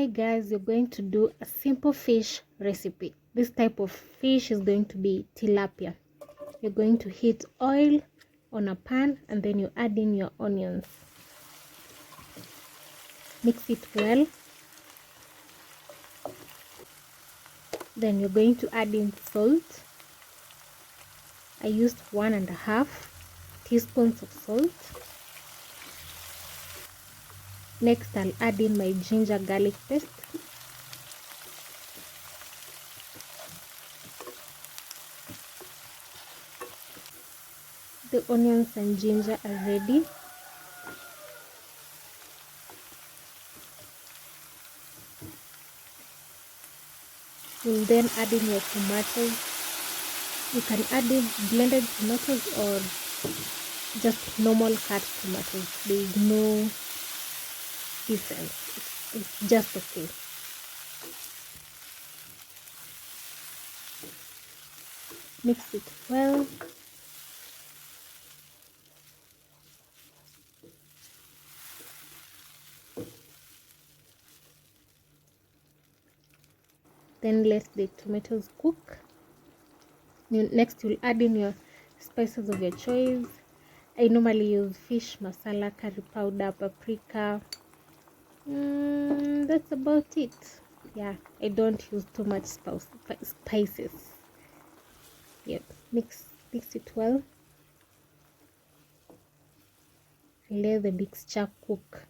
Hi guys, you're going to do a simple fish recipe. This type of fish is going to be tilapia. You're going to heat oil on a pan and then you add in your onions. Mix it well. Then you're going to add in salt. I used 1.5 teaspoons of salt. Next, I'll add in my ginger garlic paste. The onions and ginger are ready. You'll then add in your tomatoes. You can add in blended tomatoes or just normal cut tomatoes. There is no difference. It's just okay. Mix it well. Then let the tomatoes cook. Next, you'll add in your spices of your choice. I normally use fish masala, curry powder, paprika. That's about it. Yeah, I don't use too much spices. Yep, mix it well. Let the mixture cook.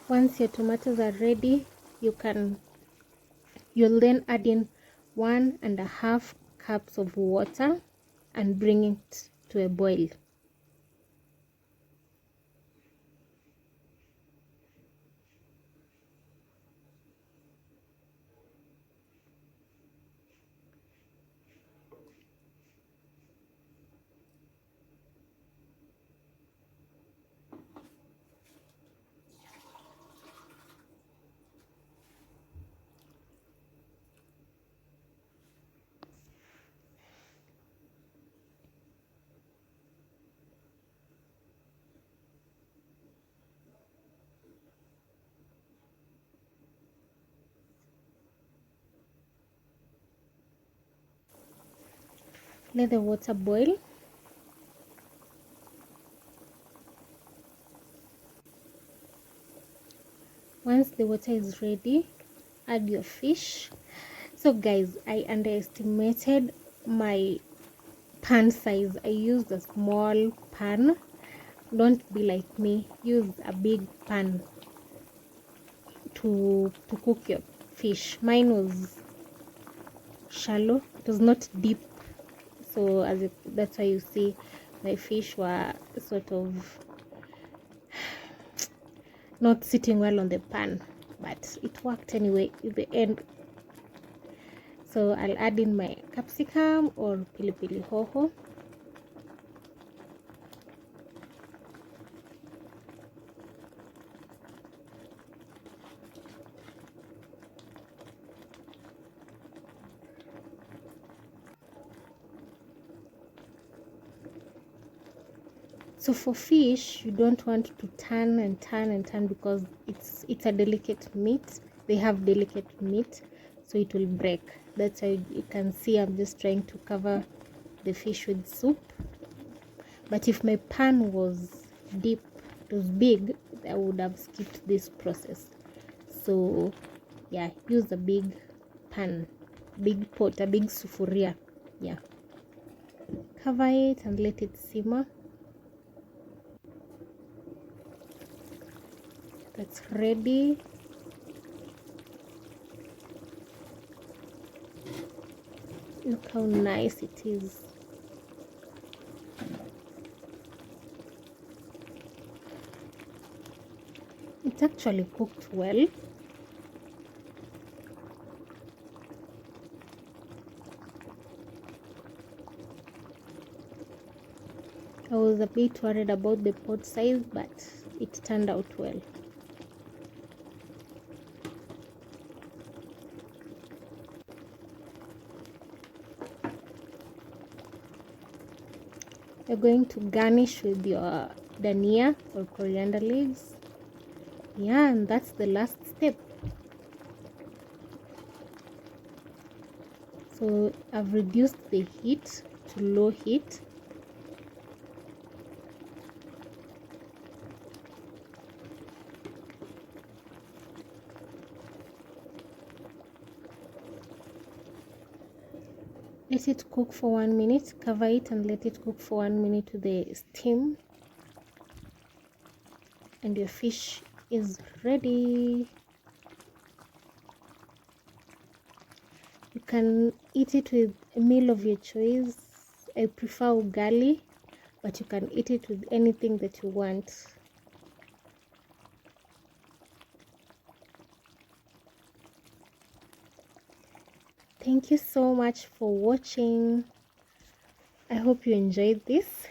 Once your tomatoes are ready, you'll then add in 1.5 cups of water and bring it to a boil. Let the water boil. Once the water is ready, add your fish. So guys, I underestimated my pan size. I used a small pan. Don't be like me. Use a big pan to cook your fish. Mine was shallow. It was not deep. So that's why you see my fish were sort of not sitting well on the pan, but it worked anyway in the end. So I'll add in my capsicum or Pilipili hoho. So for fish, you don't want to turn and turn and turn because it's a delicate meat. They have delicate meat, so it will break. That's why you can see I'm just trying to cover the fish with soup. But if my pan was deep, it was big, I would have skipped this process. So yeah, use a big pan, big pot, a big sufuria. Yeah, cover it and let it simmer. That's ready. Look how nice it is. It's actually cooked well. I was a bit worried about the pot size, but it turned out well. You're going to garnish with your dhania or coriander leaves. Yeah, and that's the last step. So I've reduced the heat to low heat. Let it cook for 1 minute. Cover it and let it cook for 1 minute to the steam. And your fish is ready. You can eat it with a meal of your choice. I prefer ugali, but you can eat it with anything that you want. Thank you so much for watching. I hope you enjoyed this.